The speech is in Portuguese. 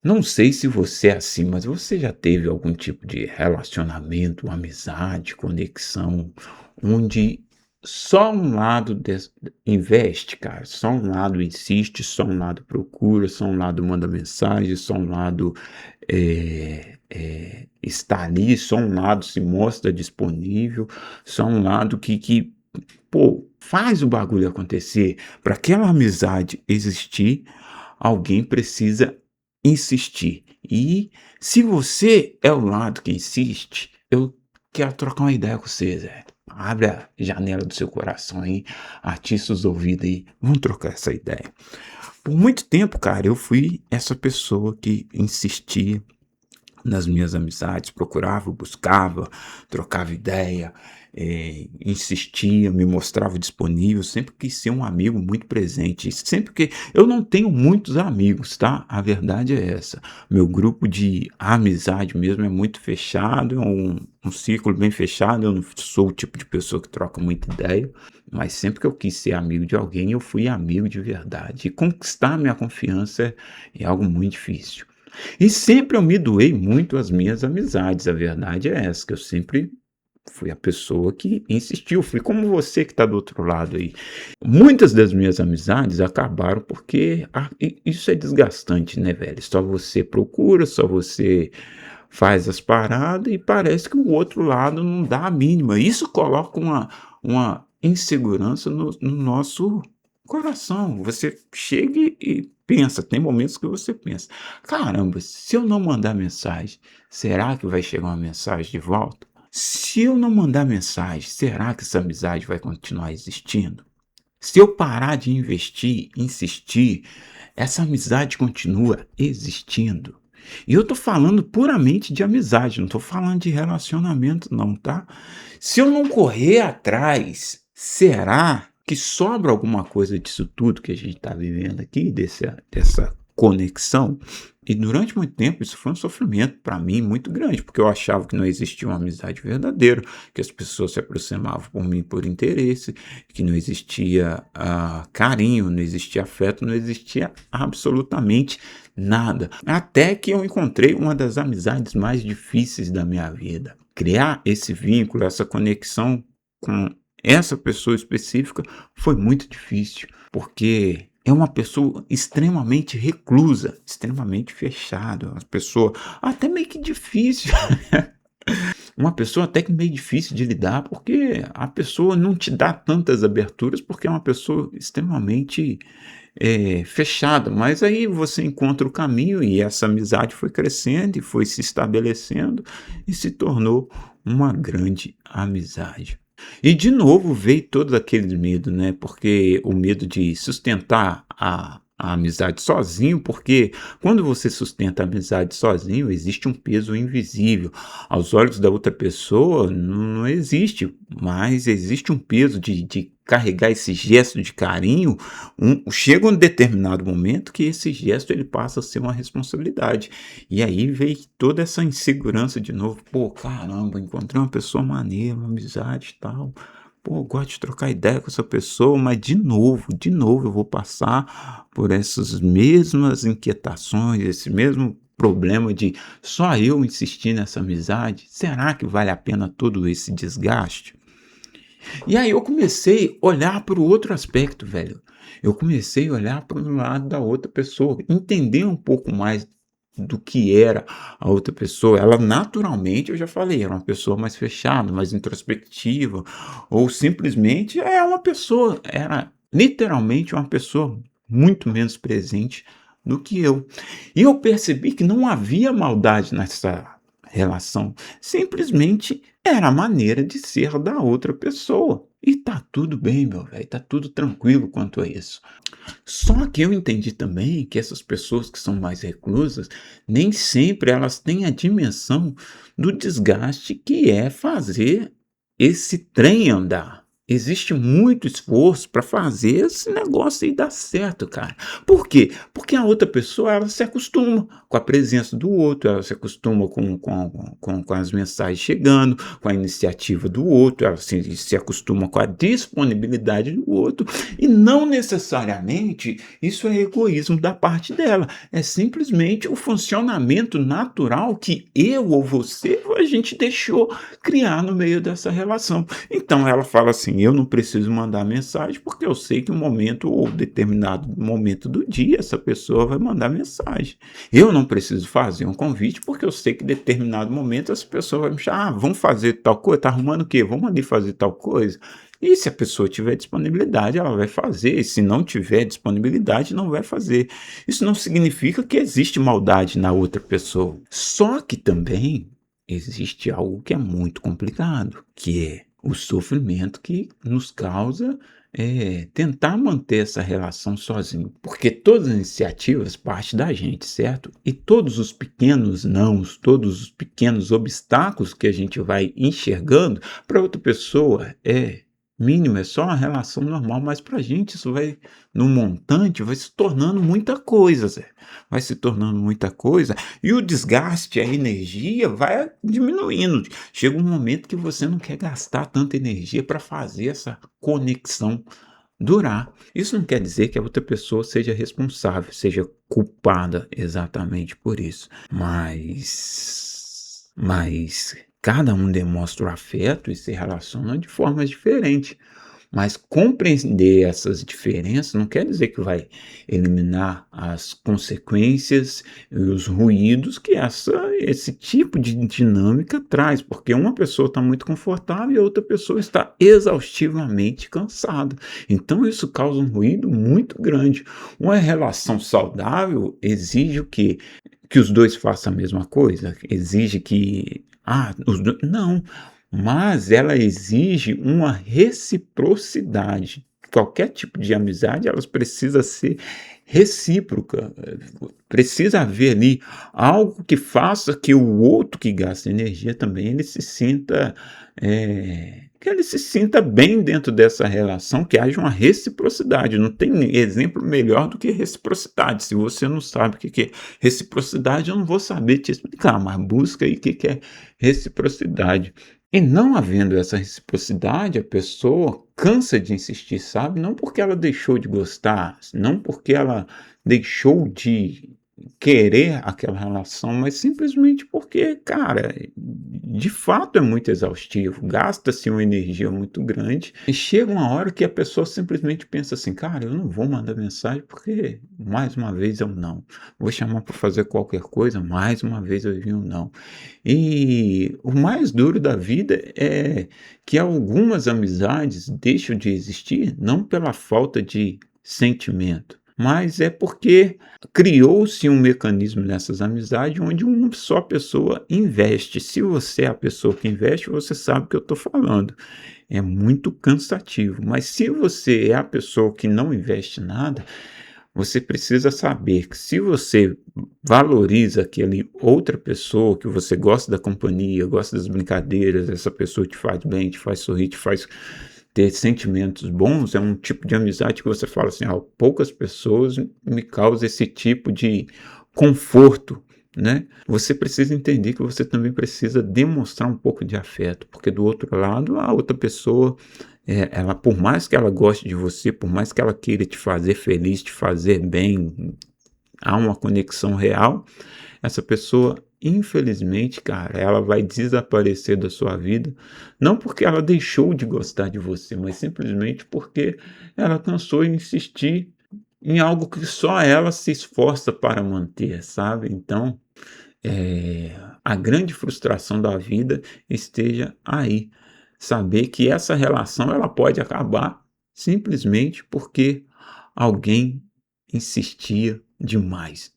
Não sei se você é assim, mas você já teve algum tipo de relacionamento, amizade, conexão, onde só um lado investe, cara, só um lado insiste, só um lado procura, só um lado manda mensagem, só um lado está ali, só um lado se mostra disponível, só um lado que pô, faz o bagulho acontecer. Para aquela amizade existir, alguém precisa insistir. E se você é o lado que insiste, eu quero trocar uma ideia com você, Zé. Abre a janela do seu coração aí, atiça os ouvidos aí, vamos trocar essa ideia. Por muito tempo, cara, eu fui essa pessoa que insistia nas minhas amizades, procurava, buscava, trocava ideia, insistia, me mostrava disponível, sempre quis ser um amigo muito presente, sempre que eu não tenho muitos amigos, tá? A verdade é essa. Meu grupo de amizade mesmo é muito fechado, é um círculo bem fechado. Eu não sou o tipo de pessoa que troca muita ideia, mas sempre que eu quis ser amigo de alguém, eu fui amigo de verdade. E conquistar minha confiança é algo muito difícil. E sempre eu me doei muito às minhas amizades, a verdade é essa, que eu sempre fui a pessoa que insistiu, fui como você que está do outro lado aí. Muitas das minhas amizades acabaram porque isso é desgastante, né, velho? Só você procura, só você faz as paradas e parece que o outro lado não dá a mínima. Isso coloca uma insegurança no nosso coração. Você chega e pensa, tem momentos que você pensa, caramba, se eu não mandar mensagem, será que vai chegar uma mensagem de volta? Se eu não mandar mensagem, será que essa amizade vai continuar existindo? Se eu parar de investir, insistir, essa amizade continua existindo. E eu tô falando puramente de amizade, não tô falando de relacionamento não, tá? Se eu não correr atrás, será que sobra alguma coisa disso tudo que a gente está vivendo aqui, dessa conexão? E durante muito tempo isso foi um sofrimento para mim muito grande, porque eu achava que não existia uma amizade verdadeira, que as pessoas se aproximavam por mim por interesse, que não existia carinho, não existia afeto, não existia absolutamente nada. Até que eu encontrei uma das amizades mais difíceis da minha vida. Criar esse vínculo, essa conexão com essa pessoa específica foi muito difícil, porque é uma pessoa extremamente reclusa, extremamente fechada, uma pessoa até meio que difícil. Uma pessoa até que meio difícil de lidar, porque a pessoa não te dá tantas aberturas, porque é uma pessoa extremamente fechada. Mas aí você encontra o caminho e essa amizade foi crescendo e foi se estabelecendo e se tornou uma grande amizade. E de novo veio todo aquele medo, né? Porque o medo de sustentar a amizade sozinho, porque quando você sustenta a amizade sozinho, existe um peso invisível. Aos olhos da outra pessoa não existe, mas existe um peso de carregar esse gesto de carinho. Chega um determinado momento que esse gesto ele passa a ser uma responsabilidade. E aí veio toda essa insegurança de novo. Pô, caramba, encontrei uma pessoa maneira, uma amizade e tal. Pô, eu gosto de trocar ideia com essa pessoa, mas de novo eu vou passar por essas mesmas inquietações, esse mesmo problema de só eu insistir nessa amizade. Será que vale a pena todo esse desgaste? E aí eu comecei a olhar para o outro aspecto, velho. Eu comecei a olhar para o lado da outra pessoa, entender um pouco mais do que era a outra pessoa. Ela naturalmente, eu já falei, era uma pessoa mais fechada, mais introspectiva, ou simplesmente é uma pessoa, era literalmente uma pessoa muito menos presente do que eu. E eu percebi que não havia maldade nessa relação, simplesmente era a maneira de ser da outra pessoa. E tá tudo bem, meu velho, tá tudo tranquilo quanto a isso. Só que eu entendi também que essas pessoas que são mais reclusas, nem sempre elas têm a dimensão do desgaste que é fazer esse trem andar. existe muito esforço para fazer esse negócio aí dar certo, cara. Por quê? Porque a outra pessoa, ela se acostuma com a presença do outro, ela se acostuma com as mensagens chegando, com a iniciativa do outro, ela se acostuma com a disponibilidade do outro, e não necessariamente isso é egoísmo da parte dela, é simplesmente o funcionamento natural que eu ou você, a gente deixou criar no meio dessa relação. Então ela fala assim: eu não preciso mandar mensagem porque eu sei que um momento ou determinado momento do dia essa pessoa vai mandar mensagem. Eu não preciso fazer um convite porque eu sei que em determinado momento essa pessoa vai me chamar: ah, vamos fazer tal coisa, tá arrumando o quê? Vamos ali fazer tal coisa. E se a pessoa tiver disponibilidade, ela vai fazer. E se não tiver disponibilidade, não vai fazer. Isso não significa que existe maldade na outra pessoa. Só que também existe algo que é muito complicado, que é o sofrimento que nos causa tentar manter essa relação sozinho. Porque todas as iniciativas partem da gente, certo? E todos os pequenos nãos, todos os pequenos obstáculos que a gente vai enxergando, para outra pessoa é mínimo, é só uma relação normal, mas para a gente isso vai, no montante, vai se tornando muita coisa, Zé. Vai se tornando muita coisa e o desgaste, a energia vai diminuindo. Chega um momento que você não quer gastar tanta energia para fazer essa conexão durar. Isso não quer dizer que a outra pessoa seja responsável, seja culpada exatamente por isso, mas cada um demonstra o afeto e se relaciona de formas diferentes. Mas compreender essas diferenças não quer dizer que vai eliminar as consequências e os ruídos que esse tipo de dinâmica traz, porque uma pessoa está muito confortável e a outra pessoa está exaustivamente cansada. Então isso causa um ruído muito grande. Uma relação saudável exige o quê? Que os dois façam a mesma coisa? Exige que não, mas ela exige uma reciprocidade. Qualquer tipo de amizade, elas precisa ser recíproca. Precisa haver ali algo que faça que o outro que gasta energia também que ele se sinta bem dentro dessa relação, que haja uma reciprocidade. Não tem exemplo melhor do que reciprocidade. Se você não sabe o que é reciprocidade, eu não vou saber te explicar, mas busca aí o que é reciprocidade. E não havendo essa reciprocidade, a pessoa cansa de insistir, sabe? Não porque ela deixou de gostar, não porque ela deixou de querer aquela relação, mas simplesmente porque, cara, de fato é muito exaustivo, gasta-se uma energia muito grande e chega uma hora que a pessoa simplesmente pensa assim: cara, eu não vou mandar mensagem porque mais uma vez eu não. Vou chamar para fazer qualquer coisa, mais uma vez eu vi um não. E o mais duro da vida é que algumas amizades deixam de existir não pela falta de sentimento, mas é porque criou-se um mecanismo nessas amizades onde uma só pessoa investe. Se você é a pessoa que investe, você sabe o que eu estou falando. É muito cansativo, mas se você é a pessoa que não investe nada, você precisa saber que se você valoriza aquele outra pessoa, que você gosta da companhia, gosta das brincadeiras, essa pessoa te faz bem, te faz sorrir, te faz ter sentimentos bons, é um tipo de amizade que você fala assim: poucas pessoas me causam esse tipo de conforto, né? Você precisa entender que você também precisa demonstrar um pouco de afeto, porque do outro lado, a outra pessoa, ela, por mais que ela goste de você, por mais que ela queira te fazer feliz, te fazer bem, há uma conexão real, essa pessoa, infelizmente, cara, ela vai desaparecer da sua vida, não porque ela deixou de gostar de você, mas simplesmente porque ela cansou de insistir em algo que só ela se esforça para manter, sabe? Então, a grande frustração da vida esteja aí. Saber que essa relação ela pode acabar simplesmente porque alguém insistia demais.